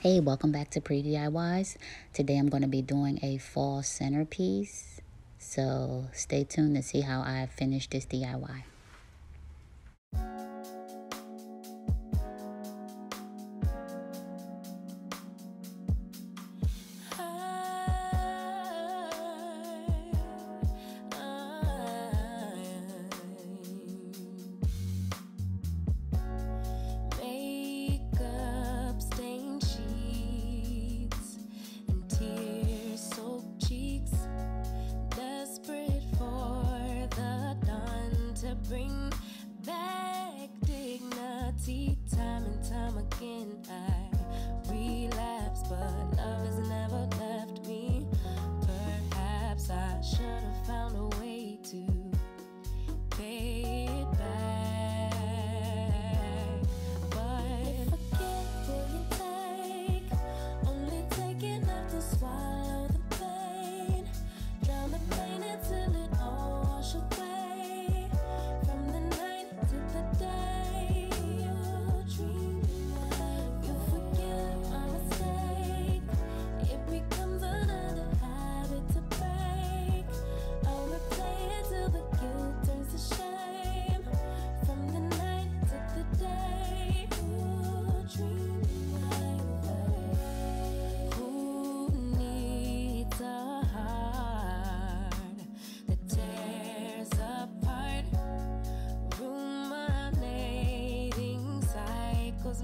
Hey, welcome back to Pre-DIYs. Today I'm going to be doing a fall centerpiece. So stay tuned to see how I finish this DIY. Bring back dignity. Time and time again I relapse, but love has never left me. Perhaps I should have found a way to pay it back, but forget what you take. Only take enough to swallow the pain. Drown the pain until it all wash away.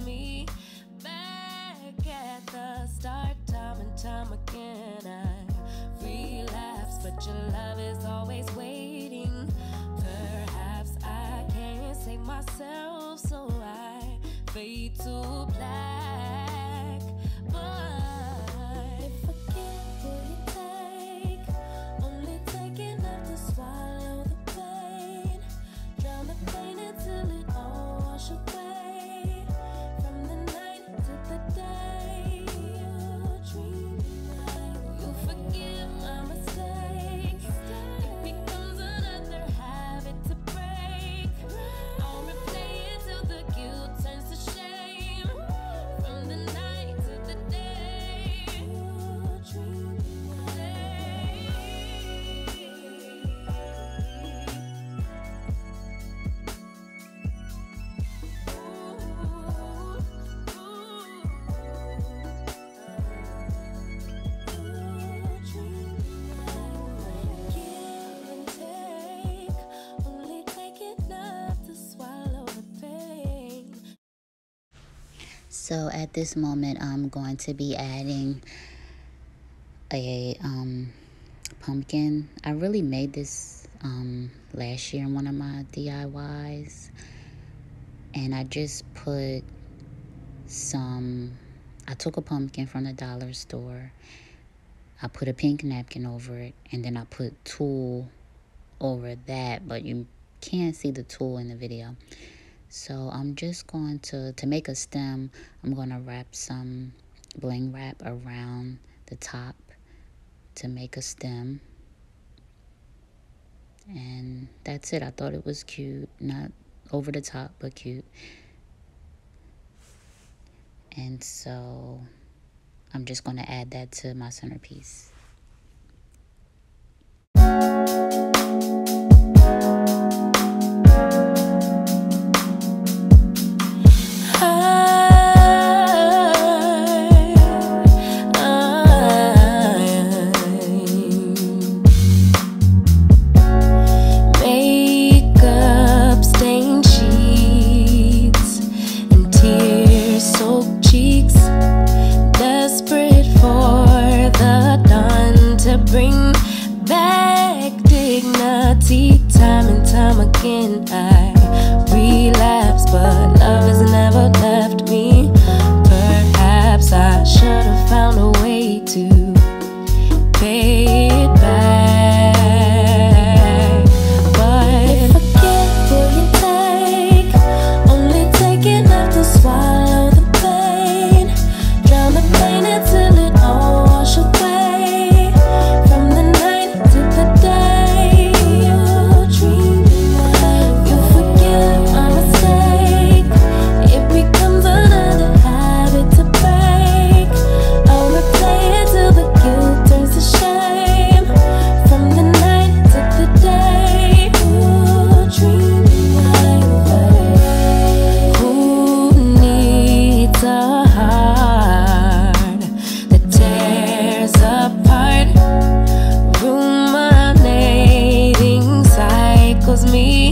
Me back at the start, time and time again I relapse, but your love is always waiting. Perhaps I can't save myself, so I fade to black, but forget what you take. Only take enough to swallow the pain. Drown the pain until it all wash away. So at this moment, I'm going to be adding a pumpkin. I really made this last year in one of my DIYs. And I just put I took a pumpkin from the dollar store. I put a pink napkin over it. And then I put tulle over that. But you can't see the tulle in the video. So I'm just going to make a stem, I'm going to wrap some bling wrap around the top to make a stem. And that's it. I thought it was cute, not over the top, but cute. And so I'm just going to add that to my centerpiece. Bring back dignity. Time and time again I relapse, but love has never left me. Perhaps I should have found a way to pay it back, but forget what you take. Only take enough to swallow the pain. Drown the pain until it all wash away. It becomes another habit to break. cycles me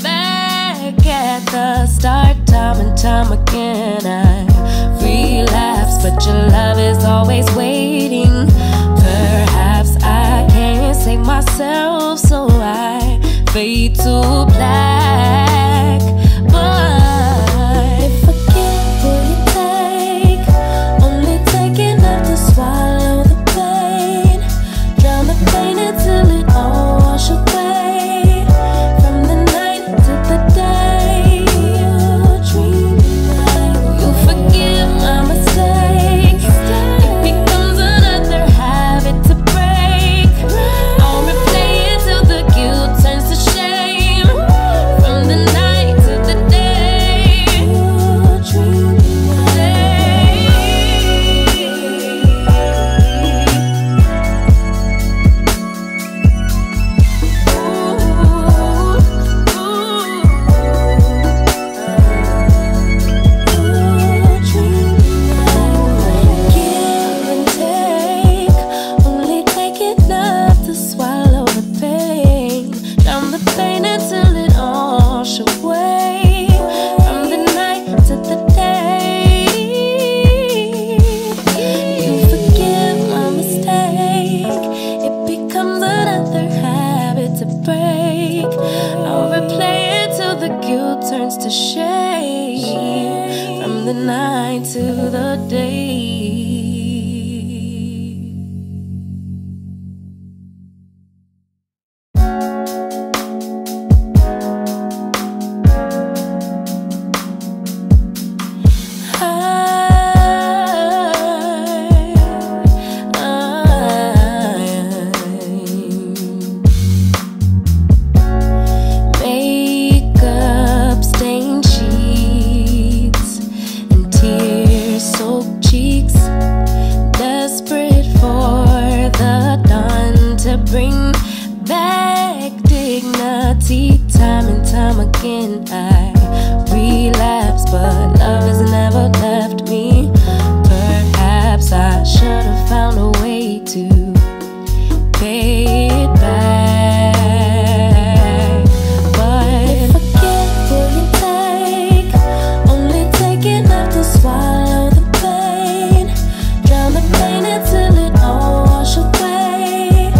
back at the start. Time and time again I relapse, but your love is always waiting. Perhaps I can't save myself, so I fade to black. But if I can't really take, only take enough to swallow the pain, drown the pain until it all wash away. From the night to the day, you dream like you forgive my mistake. It becomes another habit to break. I'll replay it till the guilt turns to shame. From the night to the day, you dream give and take, only take enough to swallow the pain, drown the pain until it all wash away. From the night to the day, you forgive my mistake. It becomes another habit to break. I'll replay it till the guilt turns to shame. From the night to the day. Makeup stained sheets and tear-soaked cheeks, desperate for the dawn to bring back dignity. Time and time again I relapse, but love has never left me. Perhaps I should have found a way to pay it back. But if I can't really take, only take enough to swallow the pain, drown the pain until it all wash away.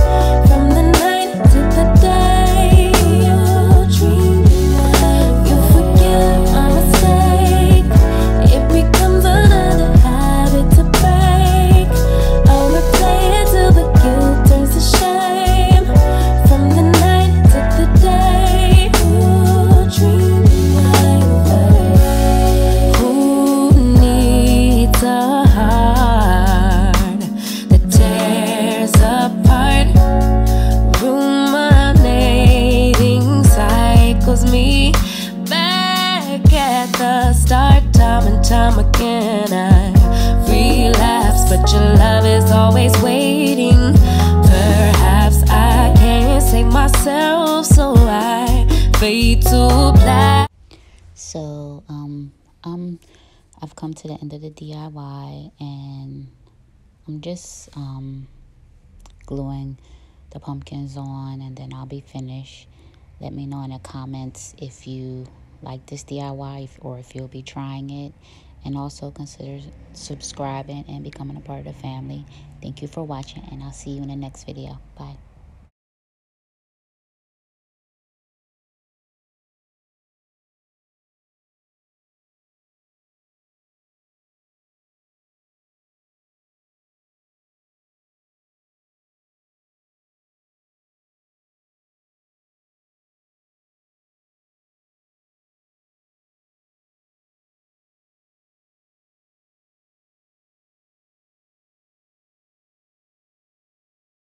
From the night to the day, you dream like you forgive my mistake. It becomes another habit to break. I'll replay it till the guilt turns to shame. From the night to the day, you dream like who needs a heart that tears apart? Ruminating cycles me back at the start. Time and time again I relapse, but your love is always waiting. Perhaps I can't save myself, so I fade to black. So I've come to the end of the DIY, and I'm just gluing the pumpkins on, and then I'll be finished. Let me know in the comments if you like this DIY or if you'll be trying it, and also consider subscribing and becoming a part of the family. Thank you for watching, and I'll see you in the next video. Bye.